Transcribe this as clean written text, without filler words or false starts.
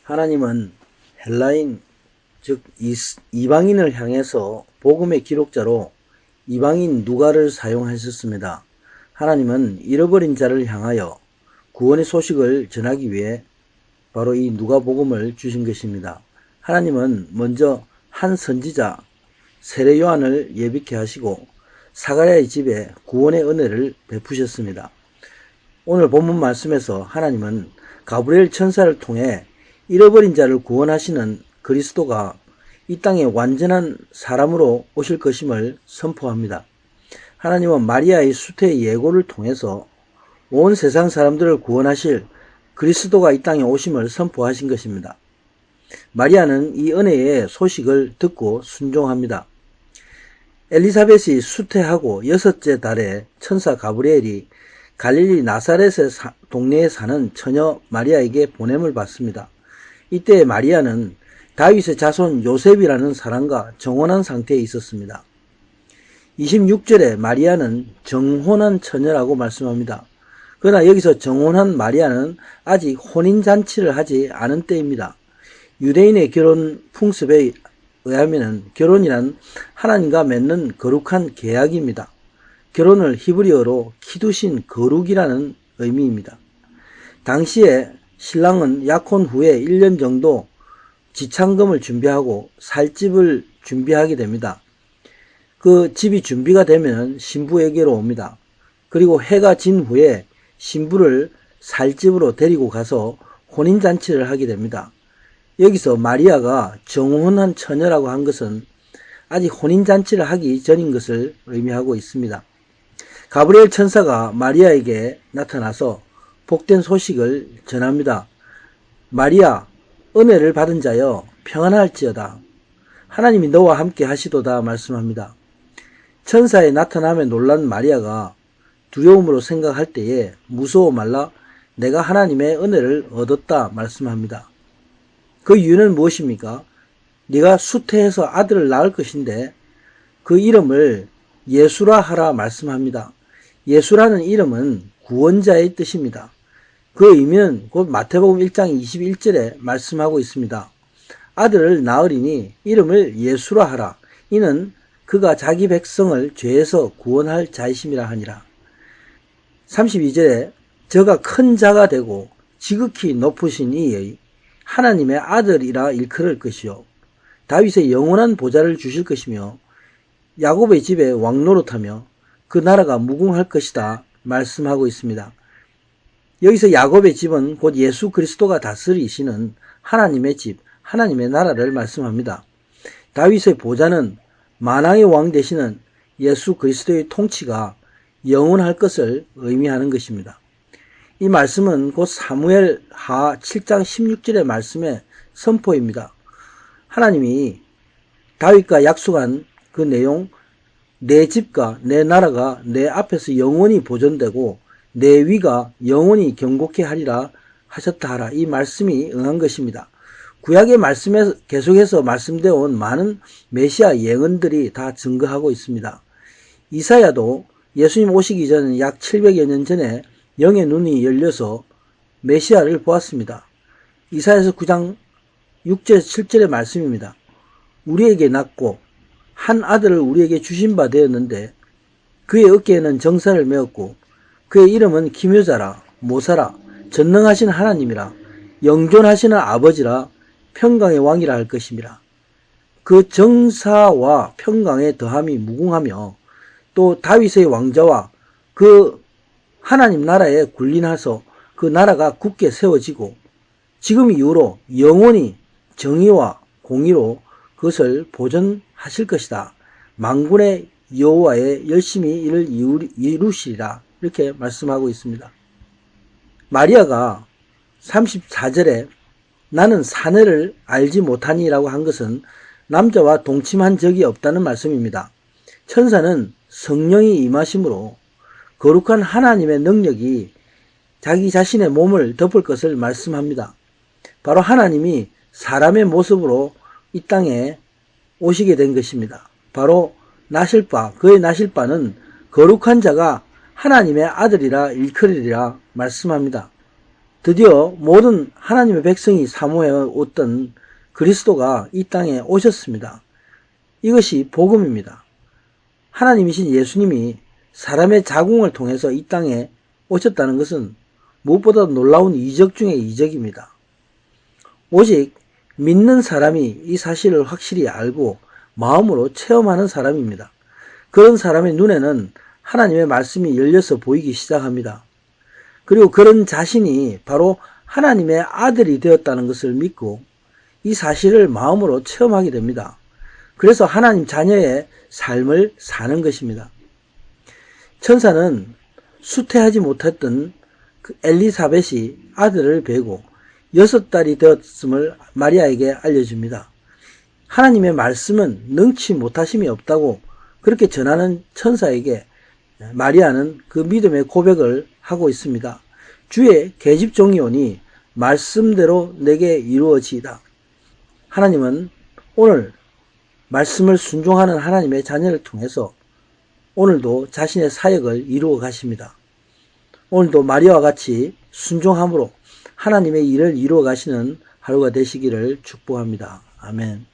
하나님은 헬라인, 즉 이방인을 향해서 복음의 기록자로 이방인 누가를 사용하셨습니다. 하나님은 잃어버린 자를 향하여 구원의 소식을 전하기 위해 바로 이 누가복음을 주신 것입니다. 하나님은 먼저 한 선지자 세례 요한을 예비케 하시고 사가랴의 집에 구원의 은혜를 베푸셨습니다. 오늘 본문 말씀에서 하나님은 가브리엘 천사를 통해 잃어버린 자를 구원하시는 그리스도가 이 땅에 완전한 사람으로 오실 것임을 선포합니다. 하나님은 마리아의 수태의 예고를 통해서 온 세상 사람들을 구원하실 그리스도가 이 땅에 오심을 선포하신 것입니다. 마리아는 이 은혜의 소식을 듣고 순종합니다. 엘리사벳이 수태하고 6째 달에 천사 가브리엘이 갈릴리 나사렛의 동네에 사는 처녀 마리아에게 보냄을 받습니다. 이때 마리아는 다윗의 자손 요셉이라는 사람과 정혼한 상태에 있었습니다. 26절에 마리아는 정혼한 처녀라고 말씀합니다. 그러나 여기서 정혼한 마리아는 아직 혼인잔치를 하지 않은 때입니다. 유대인의 결혼 풍습에 의하면 결혼이란 하나님과 맺는 거룩한 계약입니다. 결혼을 히브리어로 키두신 거룩이라는 의미입니다. 당시에 신랑은 약혼 후에 1년 정도 지창금을 준비하고 살 집을 준비하게 됩니다. 그 집이 준비가 되면 신부에게로 옵니다. 그리고 해가 진 후에 신부를 살 집으로 데리고 가서 혼인잔치를 하게 됩니다. 여기서 마리아가 정혼한 처녀라고 한 것은 아직 혼인잔치를 하기 전인 것을 의미하고 있습니다. 가브리엘 천사가 마리아에게 나타나서 복된 소식을 전합니다. 마리아, 은혜를 받은 자여 평안할지어다. 하나님이 너와 함께 하시도다 말씀합니다. 천사의 나타남에 놀란 마리아가 두려움으로 생각할 때에 무서워 말라 내가 하나님의 은혜를 얻었다 말씀합니다. 그 이유는 무엇입니까? 네가 수태해서 아들을 낳을 것인데 그 이름을 예수라 하라 말씀합니다. 예수라는 이름은 구원자의 뜻입니다. 그 의미는 곧 마태복음 1장 21절에 말씀하고 있습니다. 아들을 낳으리니 이름을 예수라 하라. 이는 그가 자기 백성을 죄에서 구원할 자이심이라 하니라. 32절에 저가 큰 자가 되고 지극히 높으신 이의 하나님의 아들이라 일컬을 것이요 다윗의 영원한 보좌를 주실 것이며 야곱의 집에 왕노릇하며 그 나라가 무궁할 것이다 말씀하고 있습니다. 여기서 야곱의 집은 곧 예수 그리스도가 다스리시는 하나님의 집, 하나님의 나라를 말씀합니다. 다윗의 보좌는 만왕의 왕 되시는 예수 그리스도의 통치가 영원할 것을 의미하는 것입니다. 이 말씀은 곧 사무엘 하 7장 16절의 말씀의 선포입니다. 하나님이 다윗과 약속한 그 내용, 내 집과 내 나라가 내 앞에서 영원히 보존되고 내 위가 영원히 경고케 하리라 하셨다 하라. 이 말씀이 응한 것입니다. 구약의 말씀에 계속해서 말씀되어 온 많은 메시아 예언들이 다 증거하고 있습니다. 이사야도 예수님 오시기 전 약 700여 년 전에 영의 눈이 열려서 메시아를 보았습니다. 이사야서 9장 6절 7절의 말씀입니다. 우리에게 낳고 한 아들을 우리에게 주신 바 되었는데 그의 어깨에는 정사를 메었고 그의 이름은 기묘자라 모사라 전능하신 하나님이라 영존하시는 아버지라 평강의 왕이라 할 것임이라. 그 정사와 평강의 더함이 무궁하며 또 다윗의 왕자와 그 하나님 나라에 군림하서 그 나라가 굳게 세워지고 지금 이후로 영원히 정의와 공의로 그것을 보존하실 것이다. 만군의 여호와의 열심히 이를 이루시리라. 이렇게 말씀하고 있습니다. 마리아가 34절에 나는 사내를 알지 못하니라고 한 것은 남자와 동침한 적이 없다는 말씀입니다. 천사는 성령이 임하심으로 거룩한 하나님의 능력이 자기 자신의 몸을 덮을 것을 말씀합니다. 바로 하나님이 사람의 모습으로 이 땅에 오시게 된 것입니다. 바로 나실바, 그의 나실바는 거룩한 자가 하나님의 아들이라 일컬으리라 말씀합니다. 드디어 모든 하나님의 백성이 사모해왔던 그리스도가 이 땅에 오셨습니다. 이것이 복음입니다. 하나님이신 예수님이 사람의 자궁을 통해서 이 땅에 오셨다는 것은 무엇보다 놀라운 이적 중의 이적입니다. 오직 믿는 사람이 이 사실을 확실히 알고 마음으로 체험하는 사람입니다. 그런 사람의 눈에는 하나님의 말씀이 열려서 보이기 시작합니다. 그리고 그런 자신이 바로 하나님의 아들이 되었다는 것을 믿고 이 사실을 마음으로 체험하게 됩니다. 그래서 하나님 자녀의 삶을 사는 것입니다. 천사는 수태하지 못했던 그 엘리사벳이 아들을 베고 6달이 되었음을 마리아에게 알려줍니다. 하나님의 말씀은 능치 못하심이 없다고 그렇게 전하는 천사에게 마리아는 그 믿음의 고백을 하고 있습니다. 주의 계집종이 오니 말씀대로 내게 이루어지이다. 하나님은 오늘 말씀을 순종하는 하나님의 자녀를 통해서 오늘도 자신의 사역을 이루어 가십니다. 오늘도 마리아와 같이 순종함으로 하나님의 일을 이루어 가시는 하루가 되시기를 축복합니다. 아멘.